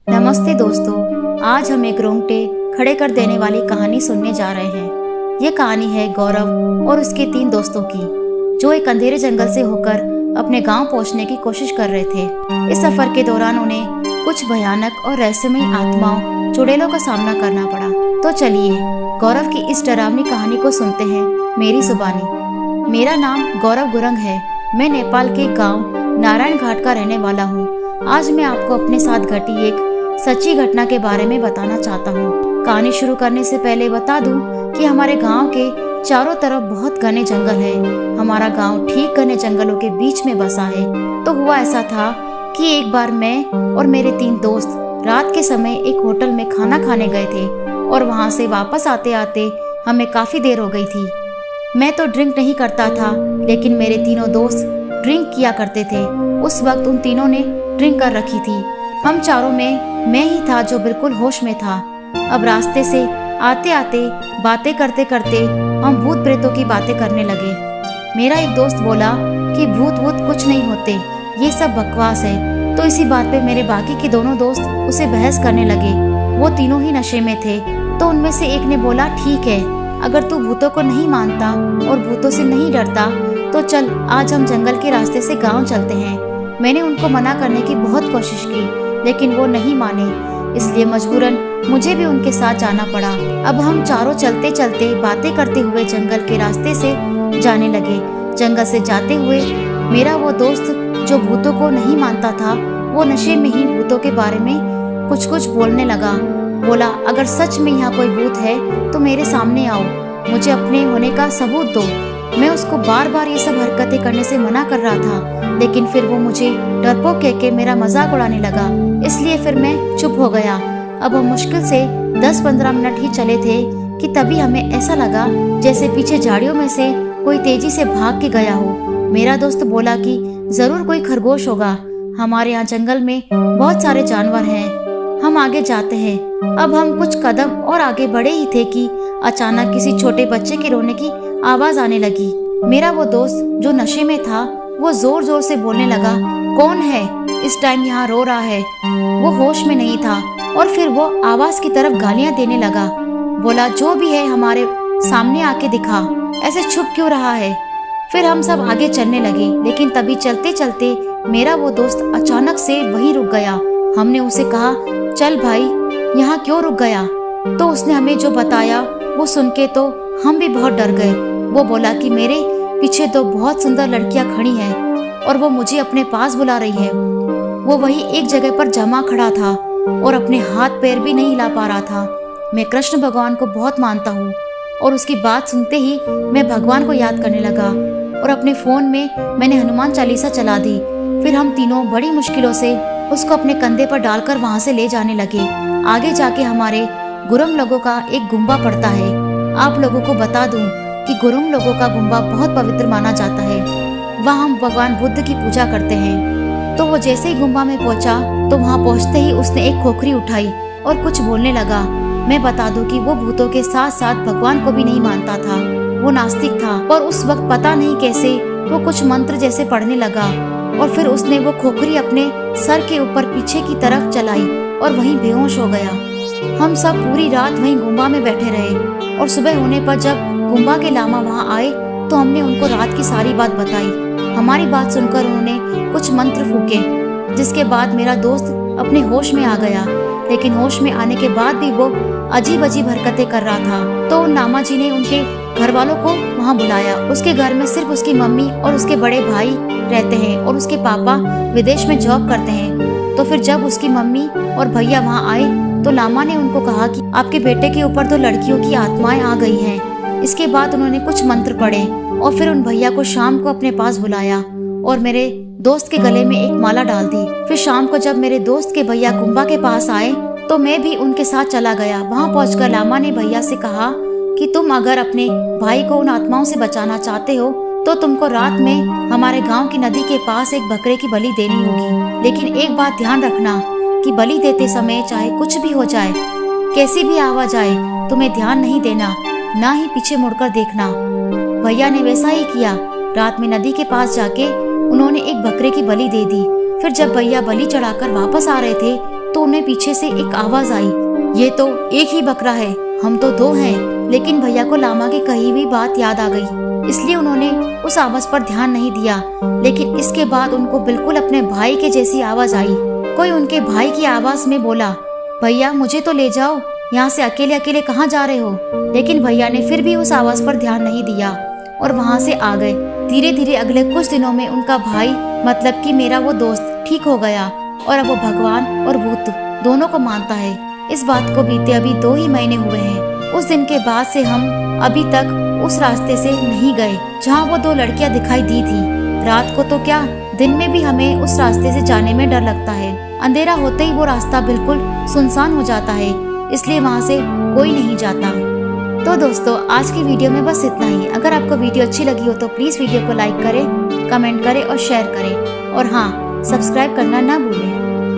नमस्ते दोस्तों, आज हम एक रोंगटे खड़े कर देने वाली कहानी सुनने जा रहे हैं। ये कहानी है गौरव और उसके 3 दोस्तों की, जो एक अंधेरे जंगल से होकर अपने गांव पहुंचने की कोशिश कर रहे थे। इस सफर के दौरान उन्हें कुछ भयानक और रहस्यमयी आत्माओं, चुड़ैलों का सामना करना पड़ा। तो चलिए गौरव की इस डरावनी कहानी को सुनते हैं मेरी जुबानी। मेरा नाम गौरव गुरंग है। मैं नेपाल के गाँव नारायण घाट का रहने वाला हूँ। आज मैं आपको अपने साथ घटी एक सच्ची घटना के बारे में बताना चाहता हूँ। कहानी शुरू करने से पहले बता दूं कि हमारे गांव के चारों तरफ बहुत घने जंगल है। हमारा गांव ठीक घने जंगलों के बीच में बसा है। तो हुआ ऐसा था कि एक बार मैं और मेरे 3 दोस्त रात के समय एक होटल में खाना खाने गए थे और वहां से वापस आते आते हमें काफी देर हो गई थी। मैं तो ड्रिंक नहीं करता था, लेकिन मेरे तीनों दोस्त ड्रिंक किया करते थे। उस वक्त उन तीनों ने ड्रिंक कर रखी थी। हम चारों में मैं ही था जो बिल्कुल होश में था। अब रास्ते से आते आते बातें करते करते हम भूत प्रेतों की बातें करने लगे। मेरा एक दोस्त बोला कि भूत वूत कुछ नहीं होते, ये सब बकवास है। तो इसी बात पे मेरे बाकी के दोनों दोस्त उसे बहस करने लगे। वो तीनों ही नशे में थे। तो उनमें से एक ने बोला, ठीक है, अगर तू भूतों को नहीं मानता और भूतों से नहीं डरता तो चल आज हम जंगल के रास्ते से गाँव चलते हैं। मैंने उनको मना करने की बहुत कोशिश की, लेकिन वो नहीं माने, इसलिए मजबूरन मुझे भी उनके साथ जाना पड़ा। अब हम चारों चलते चलते बातें करते हुए जंगल के रास्ते से जाने लगे। जंगल से जाते हुए मेरा वो दोस्त जो भूतों को नहीं मानता था, वो नशे में ही भूतों के बारे में कुछ कुछ बोलने लगा। बोला, अगर सच में यहाँ कोई भूत है तो मेरे सामने आओ, मुझे अपने होने का सबूत दो। मैं उसको बार बार ये सब हरकतें करने से मना कर रहा था, लेकिन फिर वो मुझे डरपोक कह के मेरा मजाक उड़ाने लगा। इसलिए फिर मैं चुप हो गया। अब हम मुश्किल से 10-15 मिनट ही चले थे कि तभी हमें ऐसा लगा जैसे पीछे झाड़ियों में से कोई तेजी से भाग के गया हो। मेरा दोस्त बोला कि जरूर कोई खरगोश होगा, हमारे यहाँ जंगल में बहुत सारे जानवर हैं, हम आगे जाते हैं। अब हम कुछ कदम और आगे बढ़े ही थे कि अचानक किसी छोटे बच्चे के रोने की आवाज आने लगी। मेरा वो दोस्त जो नशे में था, वो जोर जोर से बोलने लगा, कौन है इस टाइम यहाँ रो रहा है। वो होश में नहीं था और फिर वो आवाज की तरफ गालियां देने लगा। बोला, जो भी है हमारे सामने आके दिखा, ऐसे छुप क्यों रहा है। फिर हम सब आगे चलने लगे, लेकिन तभी चलते चलते मेरा वो दोस्त अचानक से वहीं रुक गया। हमने उसे कहा, चल भाई, यहाँ क्यों रुक गया। तो उसने हमें जो बताया वो सुन के तो हम भी बहुत डर गए। वो बोला कि मेरे पीछे 2 बहुत सुंदर लड़कियां खड़ी हैं और वो मुझे अपने पास बुला रही है। वो वही एक जगह पर जमा खड़ा था और अपने हाथ पैर भी नहीं हिला पा रहा था। मैं कृष्ण भगवान को बहुत मानता हूँ और उसकी बात सुनते ही मैं भगवान को याद करने लगा और अपने फोन में मैंने हनुमान चालीसा चला दी। फिर हम तीनों बड़ी मुश्किलों से उसको अपने कंधे पर डालकर वहां से ले जाने लगे। आगे जाके हमारे गुरुंग लोगों का एक गुम्बा पड़ता है। आप लोगों को बता दूं कि गुरुंग लोगों का गुम्बा बहुत पवित्र माना जाता है। वहाँ हम भगवान बुद्ध की पूजा करते हैं। तो वो जैसे ही गुम्बा में पहुंचा तो वहाँ पहुंचते ही उसने एक खोखरी उठाई और कुछ बोलने लगा। मैं बता दूं कि वो भूतों के साथ साथ भगवान को भी नहीं मानता था, वो नास्तिक था। और उस वक्त पता नहीं कैसे वो कुछ मंत्र जैसे पढ़ने लगा और फिर उसने वो खोखरी अपने सर के ऊपर पीछे की तरफ चलाई और वहीं बेहोश हो गया। हम सब पूरी रात वहीं गुम्बा में बैठे रहे और सुबह होने पर जब गुम्बा के लामा वहाँ आए तो हमने उनको रात की सारी बात बताई। हमारी बात सुनकर उन्होंने कुछ मंत्र फूके, जिसके बाद मेरा दोस्त अपने होश में आ गया। लेकिन होश में आने के बाद भी वो अजीब अजीब हरकतें कर रहा था। तो उन लामा जी ने उनके घर वालों को वहाँ बुलाया। उसके घर में सिर्फ उसकी मम्मी और उसके बड़े भाई रहते हैं और उसके पापा विदेश में जॉब करते हैं। तो फिर जब उसकी मम्मी और भैया वहाँ आए तो लामा ने उनको कहा कि आपके बेटे के ऊपर 2 लड़कियों की आत्माएं आ गई हैं। इसके बाद उन्होंने कुछ मंत्र पढ़े और फिर उन भैया को शाम को अपने पास बुलाया और मेरे दोस्त के गले में एक माला डाल दी। फिर शाम को जब मेरे दोस्त के भैया गुम्बा के पास आए तो मैं भी उनके साथ चला गया। वहाँ पहुंचकर लामा ने भैया से कहा कि तुम अगर अपने भाई को उन आत्माओं से बचाना चाहते हो तो तुमको रात में हमारे गाँव की नदी के पास एक बकरे की बलि देनी होगी। लेकिन एक बात ध्यान रखना कि बलि देते समय चाहे कुछ भी हो जाए, कैसी भी आवाज आए, तुम्हें ध्यान नहीं देना, ना ही पीछे मुड़कर देखना। भैया ने वैसा ही किया। रात में नदी के पास जाके उन्होंने एक बकरे की बलि दे दी। फिर जब भैया बलि चढ़ाकर वापस आ रहे थे तो उन्हें पीछे से एक आवाज आई, ये तो एक ही बकरा है, हम तो दो हैं। लेकिन भैया को लामा की कही हुई बात याद आ गई, इसलिए उन्होंने उस आवाज पर ध्यान नहीं दिया। लेकिन इसके बाद उनको बिल्कुल अपने भाई के जैसी आवाज आई। कोई उनके भाई की आवाज में बोला, भैया मुझे तो ले जाओ, यहाँ से अकेले अकेले कहाँ जा रहे हो। लेकिन भैया ने फिर भी उस आवाज पर ध्यान नहीं दिया और वहाँ से आ गए। धीरे धीरे अगले कुछ दिनों में उनका भाई, मतलब कि मेरा वो दोस्त, ठीक हो गया और अब वो भगवान और भूत दोनों को मानता है। इस बात को बीते अभी 2 ही महीने हुए हैं। उस दिन के बाद से हम अभी तक उस रास्ते से नहीं गए जहाँ वो 2 लड़कियां दिखाई दी थी। रात को तो क्या, दिन में भी हमें उस रास्ते से जाने में डर लगता है। अंधेरा होते ही वो रास्ता बिल्कुल सुनसान हो जाता है, इसलिए वहाँ से कोई नहीं जाता। तो दोस्तों, आज की वीडियो में बस इतना ही। अगर आपको वीडियो अच्छी लगी हो तो प्लीज वीडियो को लाइक करें, कमेंट करें और शेयर करें। और हाँ, सब्सक्राइब करना ना भूलें।